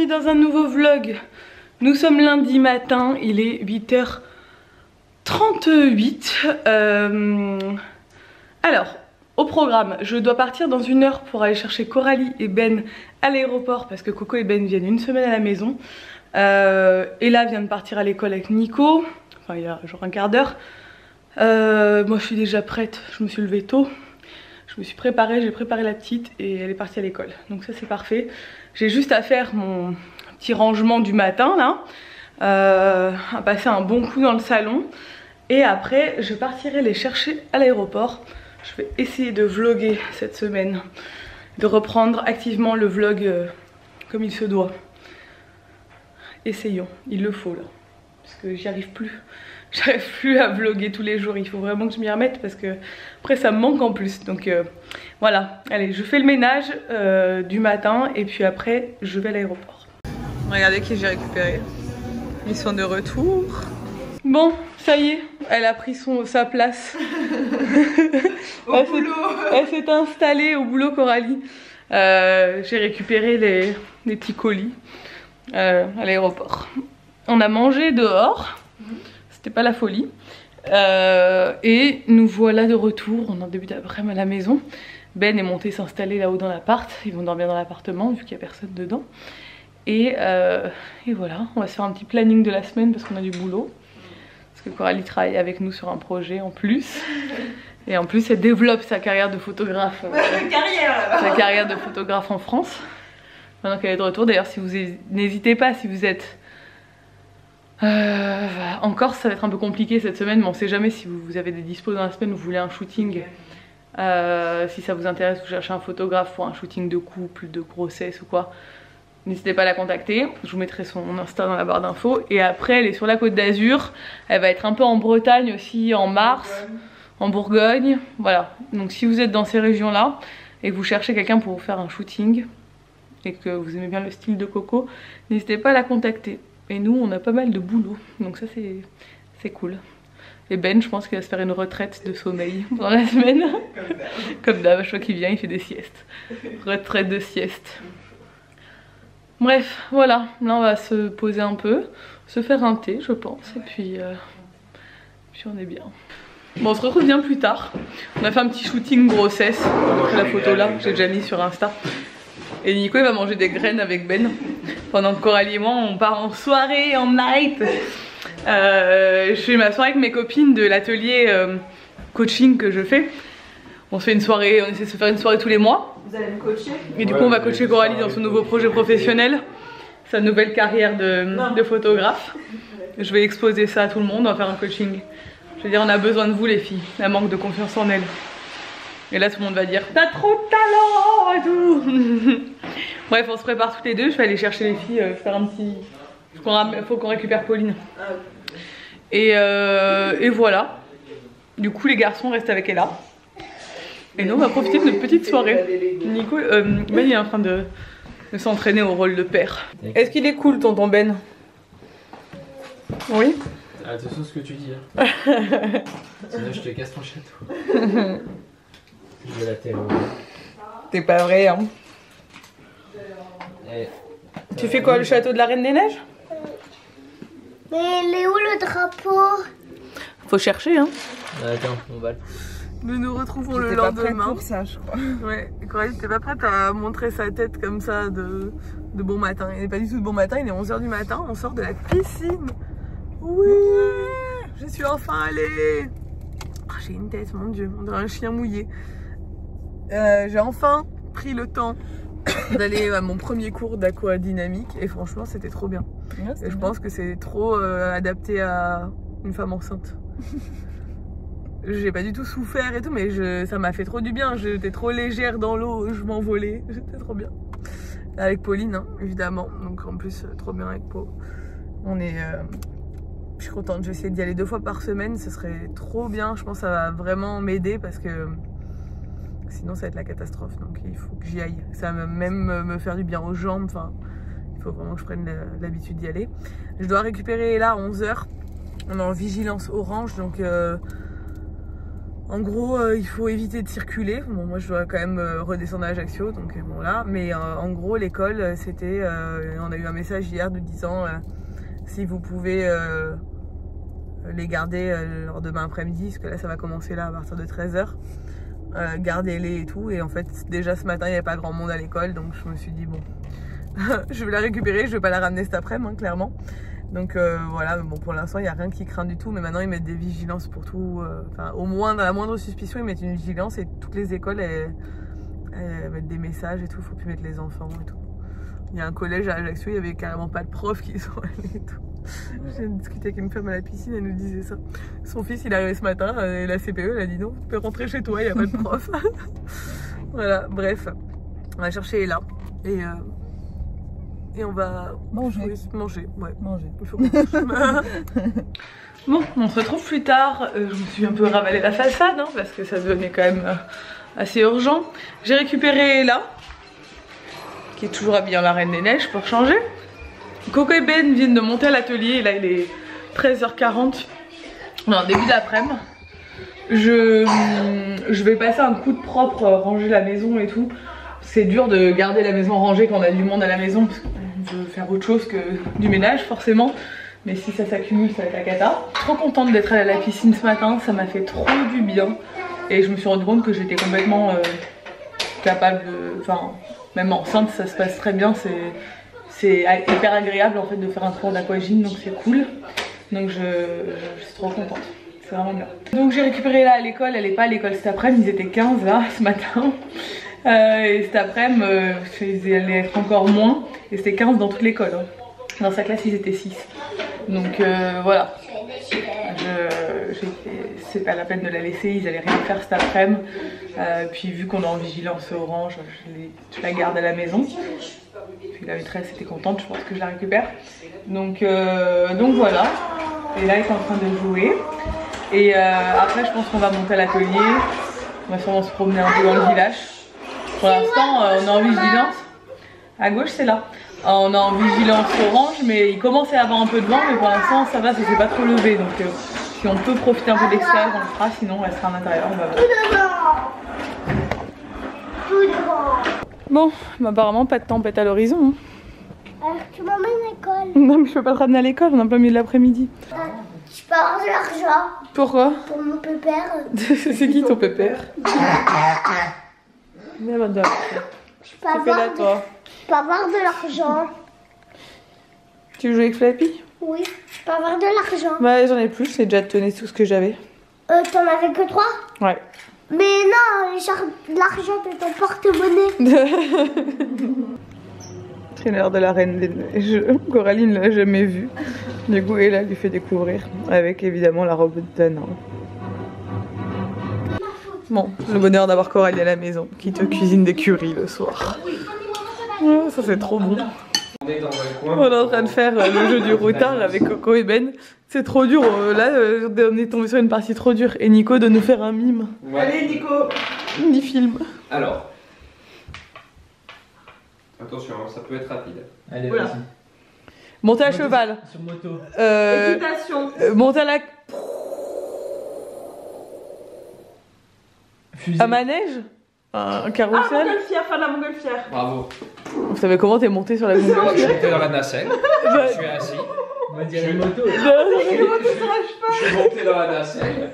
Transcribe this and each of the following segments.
bienvenue dans un nouveau vlog. Nous sommes lundi matin, il est 8h38. Alors, au programme, je dois partir dans 1 heure pour aller chercher Coralie et Ben à l'aéroport parce que Coco et Ben viennent 1 semaine à la maison. Ella vient de partir à l'école avec Nico, enfin il y a genre un quart d'heure. Moi je suis déjà prête, je me suis levée tôt. Je me suis préparée, j'ai préparé la petite et elle est partie à l'école. Donc ça c'est parfait. J'ai juste à faire mon petit rangement du matin là. À passer un bon coup dans le salon. Et après je partirai les chercher à l'aéroport. Je vais essayer de vlogger cette semaine. De reprendre activement le vlog comme il se doit. Essayons, il le faut là. Parce que j'y arrive plus. J'arrive plus à vlogger tous les jours, il faut vraiment que je m'y remette parce que après ça me manque en plus. Donc voilà, allez, je fais le ménage du matin et puis après je vais à l'aéroport. Regardez qui j'ai récupéré. Ils sont de retour. Bon, ça y est, elle a pris sa place. Au boulot. Elle s'est installée au boulot, Coralie. J'ai récupéré les petits colis à l'aéroport. On a mangé dehors. C'était pas la folie. Et nous voilà de retour. On est en début d'après-midi à la maison. Ben est monté s'installer là-haut dans l'appart. Ils vont dormir dans l'appartement vu qu'il n'y a personne dedans. Et voilà, on va se faire un petit planning de la semaine parce qu'on a du boulot. Parce que Coralie travaille avec nous sur un projet en plus. Et en plus elle développe sa carrière de photographe. Sa carrière de photographe en France. Maintenant qu'elle est de retour. D'ailleurs si vous n'hésitez pas, si vous êtes... en Corse ça va être un peu compliqué cette semaine, mais on sait jamais si vous avez des dispos dans la semaine, vous voulez un shooting, si ça vous intéresse, vous cherchez un photographe pour un shooting de couple, de grossesse ou quoi, n'hésitez pas à la contacter, je vous mettrai son Insta dans la barre d'infos. Et après elle est sur la Côte d'Azur, elle va être un peu en Bretagne aussi en mars, en Bourgogne, voilà. Donc si vous êtes dans ces régions là et que vous cherchez quelqu'un pour vous faire un shooting et que vous aimez bien le style de Coco, n'hésitez pas à la contacter. Et nous on a pas mal de boulot, donc ça c'est cool. Et Ben je pense qu'il va se faire une retraite de sommeil pendant la semaine. Comme d'hab, je crois qu'il vient, il fait des siestes. Retraite de sieste. Bref, voilà, là on va se poser un peu, se faire un thé je pense, et puis on est bien. Bon on se retrouve bien plus tard. On a fait un petit shooting grossesse, la photo là, j'ai déjà mis sur Insta. Et Nico il va manger des graines avec Ben. Pendant que Coralie et moi on part en soirée, en night. Je fais ma soirée avec mes copines de l'atelier coaching que je fais. On se fait une soirée, on essaie de se faire une soirée tous les mois. Vous allez me coacher? Et du coup on va coacher Coralie dans son nouveau projet professionnel. Sa nouvelle carrière de photographe. Je vais exposer ça à tout le monde, on va faire un coaching. Je veux dire on a besoin de vous les filles, elle manque de confiance en elle. Et là tout le monde va dire t'as trop de talent et tout. Bref on se prépare toutes les deux, je vais aller chercher les filles, faire un petit... Faut qu'on récupère Pauline. Et voilà. Du coup les garçons restent avec Ella. Et nous on va profiter de notre petite soirée. Nico, Ben il est en train de s'entraîner au rôle de père. Est-ce qu'il est cool tonton Ben? Oui. Attention ce que tu dis hein. Sinon je te casse ton château. Je vais la terre. T'es pas vrai hein. Tu fais quoi, le château de la Reine des Neiges? Mais il est où le drapeau? Faut chercher hein. Attends, on va. Nous nous retrouvons le lendemain. Pour ça, je crois. Ouais, Coralie t'es pas prête à montrer sa tête comme ça de bon matin. Il n'est pas du tout de bon matin, il est 11 h du matin, on sort de la piscine. Oui, je suis enfin allée. Oh, j'ai une tête, mon dieu, on dirait un chien mouillé. J'ai enfin pris le temps d'aller à mon premier cours d'aquadynamique et franchement c'était trop bien. Ouais, et je pense que c'est trop adapté à une femme enceinte. J'ai pas du tout souffert et tout, mais ça m'a fait trop du bien. J'étais trop légère dans l'eau, je m'envolais, j'étais trop bien. Avec Pauline hein, évidemment, donc en plus trop bien avec Pau. On est... je suis contente, je vais essayer d'y aller 2 fois par semaine, ce serait trop bien. Je pense que ça va vraiment m'aider parce que sinon ça va être la catastrophe, donc il faut que j'y aille. Ça va même me faire du bien aux jambes, enfin il faut vraiment que je prenne l'habitude d'y aller. Je dois récupérer là à 11 h, on est en vigilance orange, donc En gros, il faut éviter de circuler. Bon, moi je dois quand même redescendre à Ajaccio, donc bon là. Mais en gros, l'école, c'était... on a eu un message hier nous disant si vous pouvez les garder lors demain après-midi, parce que là ça va commencer là à partir de 13 h. Gardez-les et tout. Et en fait, déjà ce matin, il n'y avait pas grand monde à l'école, donc je me suis dit bon, je vais la récupérer, je vais pas la ramener cet après-midi, hein, clairement. Donc voilà, bon pour l'instant il n'y a rien qui craint du tout, mais maintenant ils mettent des vigilances pour tout, enfin au moins dans la moindre suspicion ils mettent une vigilance et toutes les écoles elles mettent des messages et tout, faut plus mettre les enfants et tout. Il y a un collège à Ajaccio, il y avait carrément pas de profs qui sont allés et tout. J'ai discuté avec une femme à la piscine, elle nous disait ça. Son fils il est arrivé ce matin et la CPE elle a dit non, tu peux rentrer chez toi, il n'y a pas de prof. Voilà, bref, on va chercher là et on va manger. Oui, manger, ouais. Manger. Il faut qu'on mange. Bon, on se retrouve plus tard. Je me suis un peu ravalé la façade hein, parce que ça devenait quand même assez urgent. J'ai récupéré là, qui est toujours habillée en la Reine des Neiges pour changer. Coco et Ben viennent de monter à l'atelier et là il est 13 h 40. On est en début d'après-midi. Je vais passer un coup de propre, ranger la maison et tout. C'est dur de garder la maison rangée quand on a du monde à la maison parce qu'on veut faire autre chose que du ménage forcément. Mais si ça s'accumule, ça va être la cata. Trop contente d'être allée à la piscine ce matin, ça m'a fait trop du bien. Et je me suis rendu compte que j'étais complètement capable de... Enfin, même enceinte ça se passe très bien. C'est hyper agréable en fait de faire un cours d'aquagym, donc c'est cool. Donc je suis trop contente. C'est vraiment bien. Donc j'ai récupéré là à l'école, elle est pas à l'école cet après-midi, ils étaient 15 là ce matin. Et cet après-midi, ils allaient être encore moins. Et c'était 15 dans toute l'école. Hein. Dans sa classe, ils étaient 6. Donc voilà. C'est pas la peine de la laisser, ils allaient rien faire cet après-midi. Puis vu qu'on est en vigilance orange, je la garde à la maison. Puis la maîtresse était contente, je pense que je la récupère. Donc voilà. Et là, ils sont en train de jouer. Et après, je pense qu'on va monter à l'atelier. On va sûrement se promener un peu dans le village. Pour l'instant, on est en vigilance. À gauche, c'est là. On est en vigilance orange, mais il commence à y avoir un peu de vent, mais pour l'instant, ça va, ça s'est pas trop levé. Donc, si on peut profiter un peu de l'extérieur, on le fera. Sinon, elle sera à l'intérieur. On va voir. Bon, bah, apparemment, pas de tempête à l'horizon. Hein. Alors, tu m'emmènes à l'école? Non, mais je peux pas te ramener à l'école, on a pas mis de l'après-midi. Je peux avoir de l'argent. Pourquoi? Pour mon pépère. C'est qui ton pépère? Mais madame. Je peux avoir de l'argent. Tu veux jouer avec Flappy? Oui, je peux avoir de l'argent. Bah j'en ai plus, j'ai déjà donné tout ce que j'avais. T'en avais que 3? Ouais. Mais non, l'argent de ton porte-monnaie. Traîneur de la Reine des Neiges. Coralie ne l'a jamais vu. Du coup, elle lui fait découvrir avec évidemment la robe de Tana. Bon, le bonheur d'avoir Coralie à la maison qui te cuisine des currys le soir. Oh, ça c'est trop bon. On est en train de faire le jeu du routard avec Coco et Ben. C'est trop dur. Là, on est tombé sur une partie trop dure. Et Nico doit nous faire un mime. Ouais. Allez, Nico, ni film. Alors. Attention, ça peut être rapide. Allez, voilà. Monter à cheval. Sur moto. Équitation. Monter à la... Fusée. Un manège. Un carrousel. Ah, montgolfière, faire la montgolfière. Bravo. Vous savez comment t'es monté sur la montgolfière? J'étais dans la nacelle. Je suis assis. On va dire une moto. Je suis monté dans la nacelle.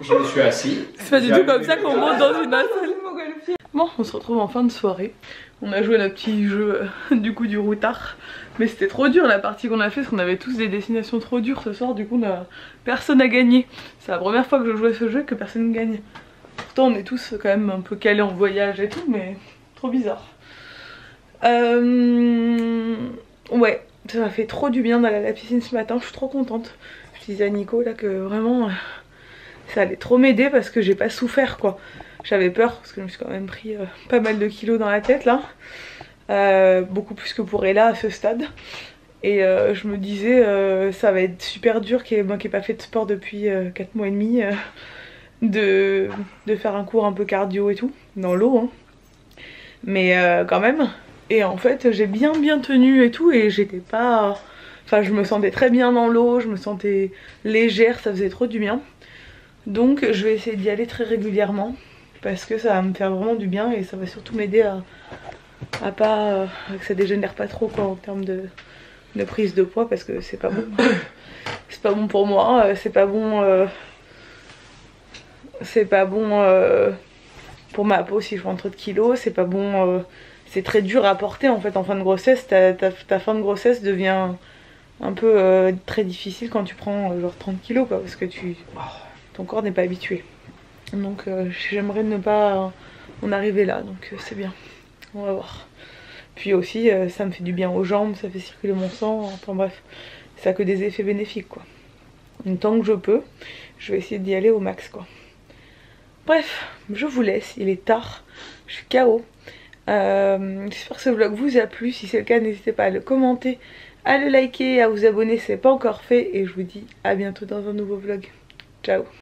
Je me suis assis. C'est pas du tout comme ça qu'on monte dans une nacelle. Bon, on se retrouve en fin de soirée. On a joué à notre petit jeu du coup du routard. Mais c'était trop dur la partie qu'on a fait parce qu'on avait tous des destinations trop dures ce soir. Du coup personne n'a gagné. C'est la première fois que je joue à ce jeu et que personne ne gagne. Pourtant on est tous quand même un peu calés en voyage et tout, mais trop bizarre. Ouais, ça m'a fait trop du bien d'aller à la piscine ce matin, je suis trop contente. Je disais à Nico là que vraiment ça allait trop m'aider parce que j'ai pas souffert quoi. J'avais peur parce que je me suis quand même pris pas mal de kilos dans la tête là. Beaucoup plus que pour Ella à ce stade. Et je me disais ça va être super dur, moi qui n'ai pas fait de sport depuis 4 mois et demi, de faire un cours un peu cardio et tout, dans l'eau hein. Mais quand même. Et en fait j'ai bien tenu et tout et j'étais pas... Enfin je me sentais très bien dans l'eau, je me sentais légère, ça faisait trop du bien. Donc je vais essayer d'y aller très régulièrement parce que ça va me faire vraiment du bien et ça va surtout m'aider à pas que ça dégénère pas trop quoi en termes de prise de poids, parce que c'est pas bon. C'est pas bon pour moi, c'est pas bon pour ma peau si je prends trop de kilos, c'est pas bon, c'est très dur à porter en fait en fin de grossesse. Ta fin de grossesse devient un peu très difficile quand tu prends genre 30 kilos quoi, parce que ton corps n'est pas habitué. Donc j'aimerais ne pas en arriver là, donc c'est bien, on va voir. Puis aussi ça me fait du bien aux jambes, ça fait circuler mon sang, enfin bref, ça a que des effets bénéfiques quoi. Donc tant que je peux, je vais essayer d'y aller au max quoi. Bref, je vous laisse, il est tard, je suis KO. J'espère que ce vlog vous a plu, si c'est le cas n'hésitez pas à le commenter, à le liker, à vous abonner si ce n'est pas encore fait, et je vous dis à bientôt dans un nouveau vlog. Ciao.